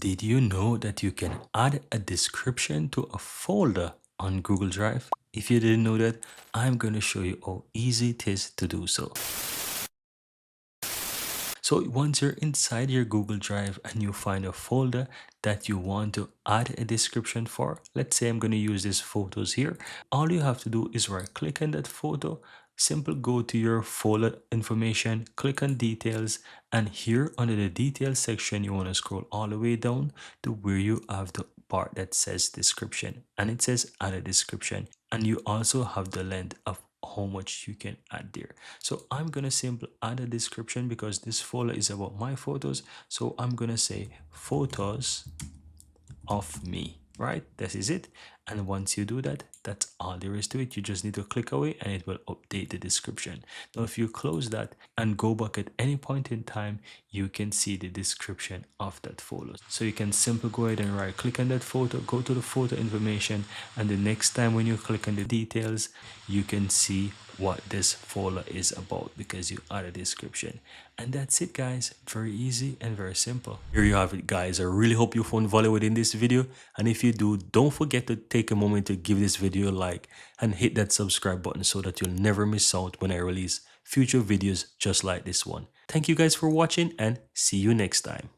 Did you know that you can add a description to a folder on Google Drive? If you didn't know that, I'm going to show you how easy it is to do so. So once you're inside your Google Drive and you find a folder that you want to add a description for, let's say I'm going to use these photos here. All you have to do is right click on that photo, simple go to your folder information, click on details, and here under the details section, you want to scroll all the way down to where you have the part that says description, and it says add a description, and you also have the length of how much you can add there. So I'm gonna simply add a description because this folder is about my photos. So I'm gonna say photos of me, right? This is it. And once you do that, that's all there is to it. You just need to click away and it will update the description. Now if you close that and go back at any point in time, you can see the description of that photo. So you can simply go ahead and right click on that photo, go to the photo information, and the next time when you click on the details, you can see what this folder is about because you add a description. And that's it, guys. Very easy and very simple. Here you have it, guys. I really hope you found value within this video, and if you do, don't forget to take a moment to give this video a like and hit that subscribe button so that you'll never miss out when I release future videos just like this one. Thank you guys for watching, and see you next time.